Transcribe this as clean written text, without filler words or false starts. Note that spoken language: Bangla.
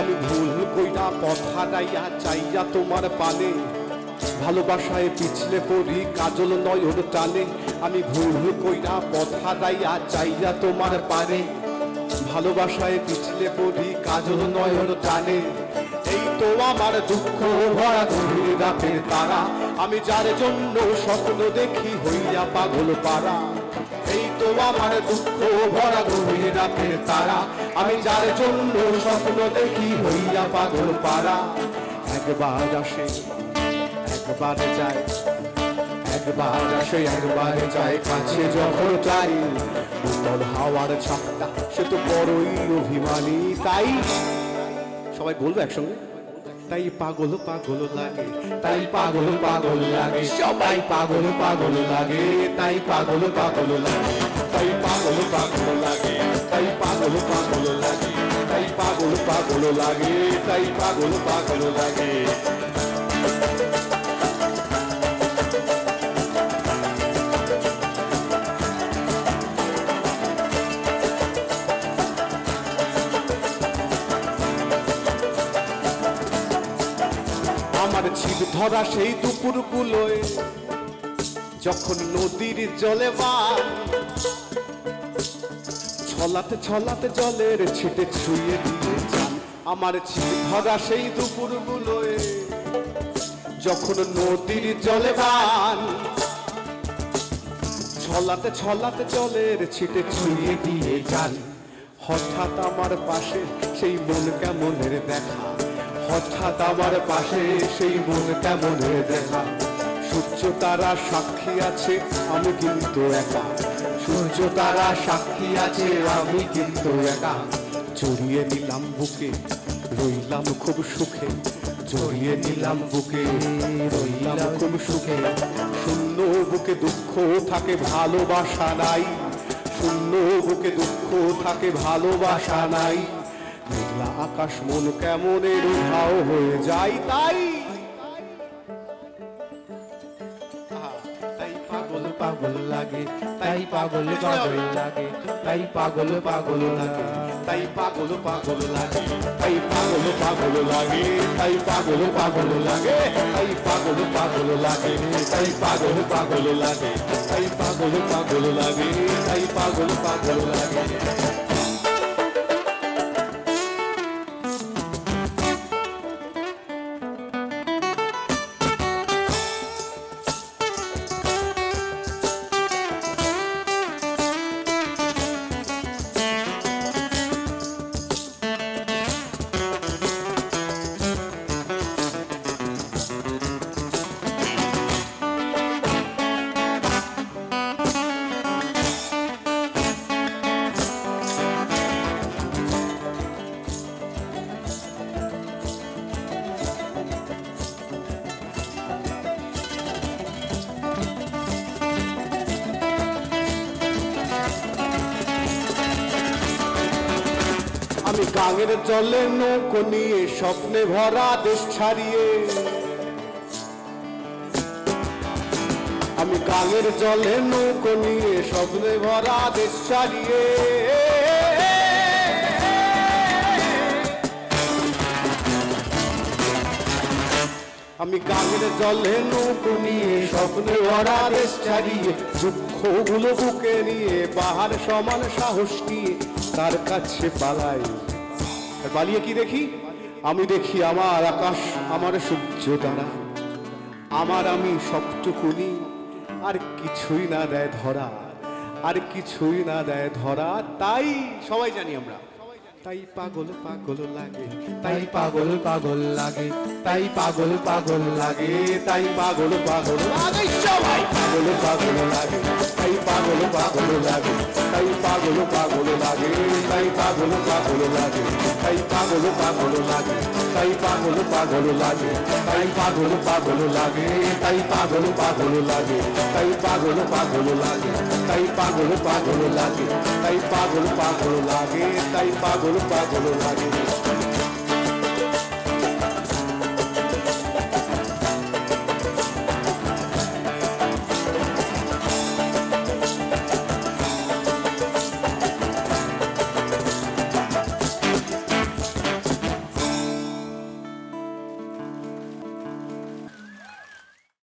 আমি ভুল কইরা পথ হারাইয়া চাইয়া তোমার পানে, ভালোবাসায় পিছলে পড়ি কাজল নয়ন টানে। আমি ভুল কইরা পথ হারাইয়া চাইয়া তোমার পানে, ভালোবাসায় পিছলে পড়ি কাজল নয়ন টানে। এই তো আমার দুঃখ ভরা গভীর রাতের তারা, আমি যার জন্য স্বপ্ন দেখি হইয়া পাগল পারা। এই তো আমার দুঃখ ভরা গভীর রাতের তারা, আমি যার জন্য স্বপ্ন দেখি হইয়া পাগল পারা। একবার আসে একবার যায়, একবার আসে একবার যায়, কাছে যখন যাই উত্তর হাওয়ার ছাপটা সে তো বড়ই অভিমানী। তাই সবাই বলবো একসঙ্গে, তাই পাগল পাগল লাগে, তাই পাগল পাগল লাগে, সবাই পাগল পাগল লাগে, তাই পাগল পাগল লাগে, তাই পাগল পাগল লাগে, তাই পাগল পাগল লাগে, তাই পাগল পাগল লাগে, তাই পাগল পাগল লাগে। আমার ছিপ ধরা সেই দুপুর গুলোয় যখন নদীর জলে বান, ছলাতে ছলাতে জলের ছিটে ছুঁয়ে দিয়ে যান। আমার ছিপ ধরা সেই দুপুর গুলোয় যখন নদীর জলে বান, ছলাতে ছলাতে জলের ছিটে ছুঁয়ে দিয়ে যান। হঠাৎ আমার পাশে সেই মন কেমনের দেখা, হঠাৎ আমার পাশে সেই মন কেমনের দেখা। সূর্য তারা সাক্ষী আছে আমি কিন্তু একা, সূর্য তারা সাক্ষী আছে আমি কিন্তু একা। জড়িয়ে নিলাম বুকে রইলাম খুব সুখে, জড়িয়ে নিলাম বুকে রইলাম খুব সুখে। শূন্য বুকে দুঃখ থাকে ভালোবাসা নাই, শূন্য বুকে দুঃখ থাকে ভালোবাসা নাই। মেঘলা আকাশ মন কেমনের উধাও হয়ে যায়, তাই তাই পাগল পাগল লাগে, তাই পাগল পাগল লাগে, তাই পাগল পাগল লাগে, তাই পাগল পাগল লাগে, তাই পাগল পাগল লাগে, তাই পাগল পাগল লাগে, তাই পাগল পাগল লাগে, তাই পাগল পাগল লাগে, তাই পাগল পাগল লাগে, তাই পাগল পাগল লাগে। আমি গাঙের জলে নৌকো নিয়ে স্বপ্নে ভরা দেশ ছাড়িয়ে, আমি গাঙের জলে নৌকো নিয়ে স্বপ্নে ভরা দেশ ছাড়িয়ে। আমি গাঙের জলে নৌকো নিয়ে স্বপ্নে ভরা দেশ ছাড়িয়ে, দুঃখগুলো বুকে নিয়ে পাহাড় সমান সাহস নিয়ে তার কাছে পালাই। পালিয়ে কি দেখি? আমি দেখি আমার আকাশ, আমার সূর্য তারা, আমার আমি সবটুকুনি, আর কিছুই না দেয় ধরা, আর কিছুই না দেয় ধরা। তাই সবাই জানি আমরা, তাই পাগল পাগল লাগে, তাই পাগল পাগল লাগে, তাই পাগল পাগল লাগে, তাই পাগল পাগল লাগে, সবাই পাগল পাগল লাগে, তাই পাগল পাগল লাগে, তাই পাগল পাগল লাগে, তাই পাগল পাগল লাগে, তাই পাগল পাগল লাগে, তাই পাগল পাগল লাগে, তাই পাগল পাগল লাগে, তাই পাগল পাগল লাগে, তাই পাগল পাগল লাগে, তাই পাগল পাগল লাগে, তাই পাগল পাগল লাগে, তাই পাগল পাগল লাগে।